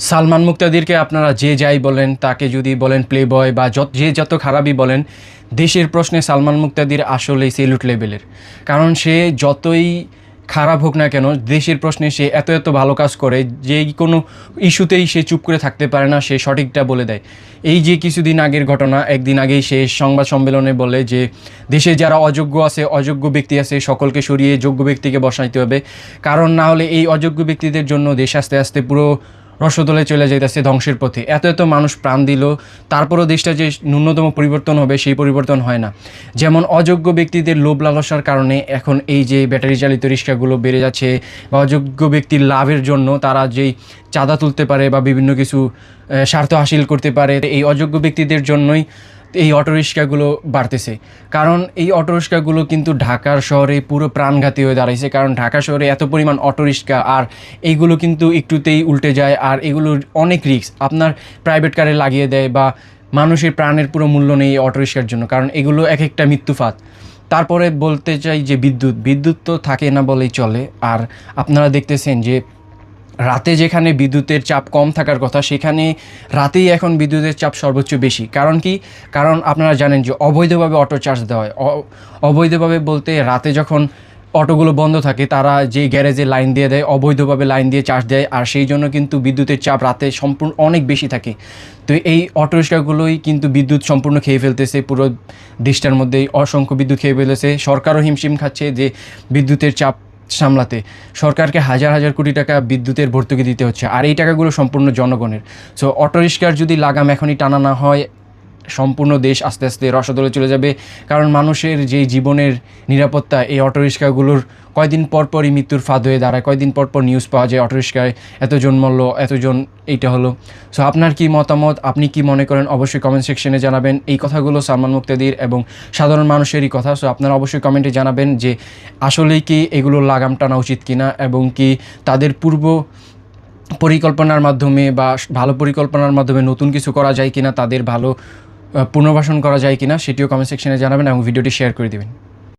সালমান মুক্তাদিরকে আপনারা যে যাই বলেন, তাকে যদি বলেন প্লে বয় বা যত খারাপই বলেন, দেশের প্রশ্নে সালমান মুক্তাদির আসলেই সেলুট লেভেলের। কারণ সে যতই খারাপ হোক না কেন, দেশের প্রশ্নে সে এত ভালো কাজ করে, যে কোনো ইস্যুতেই সে চুপ করে থাকতে পারে না, সে সঠিকটা বলে দেয়। এই যে কিছুদিন আগের ঘটনা, একদিন আগেই সে সংবাদ সম্মেলনে বলে যে দেশে যারা অযোগ্য ব্যক্তি আছে সকলকে সরিয়ে যোগ্য ব্যক্তিকে বসাইতে হবে, কারণ না হলে এই অযোগ্য ব্যক্তিদের জন্য দেশ আস্তে আস্তে পুরো রসদলে চলে যাইতেছে ধ্বংসের পথে। এত মানুষ প্রাণ দিল, তারপরও দেশটা যে ন্যূনতম পরিবর্তন হবে সেই পরিবর্তন হয় না। যেমন অযোগ্য ব্যক্তিদের লোভ লালসার কারণে এখন এই যে ব্যাটারি চালিত রিক্সাগুলো বেড়ে যাচ্ছে, বা অযোগ্য ব্যক্তির লাভের জন্য তারা যেই চাঁদা তুলতে পারে বা বিভিন্ন কিছু স্বার্থ হাসিল করতে পারে, এই অযোগ্য ব্যক্তিদের জন্যই এই অটোরিক্সাগুলো বাড়তেছে। কারণ এই অটোরিক্সাগুলো কিন্তু ঢাকার শহরে পুরো প্রাণঘাতী হয়ে দাঁড়াইছে, কারণ ঢাকা শহরে এত পরিমাণ অটোরিক্সা, আর এইগুলো কিন্তু একটুতেই উল্টে যায়, আর এগুলোর অনেক রিস্ক আপনার প্রাইভেট কারে লাগিয়ে দেয়, বা মানুষের প্রাণের পুরো মূল্য নেই এই অটোরিক্সার জন্য, কারণ এগুলো এক একটা মৃত্যুফাত। তারপরে বলতে চাই যে বিদ্যুৎ তো থাকে না বলেই চলে। আর আপনারা দেখতেছেন যে রাতে যেখানে বিদ্যুতের চাপ কম থাকার কথা, সেখানে রাতেই এখন বিদ্যুতের চাপ সর্বোচ্চ বেশি। কারণ কি? কারণ আপনারা জানেন যে অবৈধভাবে অটো চার্জ দেওয়া হয়। অবৈধভাবে বলতে রাতে যখন অটোগুলো বন্ধ থাকে, তারা যে গ্যারেজে লাইন দিয়ে দেয়, অবৈধভাবে লাইন দিয়ে চার্জ দেয়, আর সেই জন্য কিন্তু বিদ্যুতের চাপ রাতে সম্পূর্ণ অনেক বেশি থাকে। তো এই অটোরিক্সাগুলোই কিন্তু বিদ্যুৎ সম্পূর্ণ খেয়ে ফেলতেছে, পুরো দেশটার মধ্যেই অসংখ্য বিদ্যুৎ খেয়ে ফেলেছে। সরকারও হিমশিম খাচ্ছে যে বিদ্যুতের চাপ সামলাতে সরকারকে হাজার কোটি টাকা বিদ্যুতের ভর্তুকি দিতে হচ্ছে, আর এই টাকাগুলো সম্পূর্ণ জনগণের। সো অটোরিক্সার যদি লাগাম এখনই টানা না হয়, সম্পূর্ণ দেশ আস্তে আস্তে রসদলে চলে যাবে। কারণ মানুষের যে জীবনের নিরাপত্তা, এই অটোরিক্সাগুলোর কয়দিন পরপরই মৃত্যুর ফাঁদ হয়ে দাঁড়ায়, কয়দিন পরপর নিউজ পাওয়া যায় অটোরিক্সায় এতজন মরল, এতজন এইটা হলো। সো আপনার কি মতামত, আপনি কি মনে করেন অবশ্যই কমেন্ট সেকশনে জানাবেন। এই কথাগুলো সালমান মুক্তাদির এবং সাধারণ মানুষেরই কথা। সো আপনারা অবশ্যই কমেন্টে জানাবেন যে আসলেই কি এগুলোর লাগাম টানা উচিত কিনা, এবং কি তাদের পূর্ব পরিকল্পনার মাধ্যমে বা ভালো পরিকল্পনার মাধ্যমে নতুন কিছু করা যায় কিনা, তাদের ভালো পুনর্বাসন করা যায় কিনা, সেটিও কমেন্ট সেকশনে জানাবেন এবং ভিডিওটি শেয়ার করে দেবেন।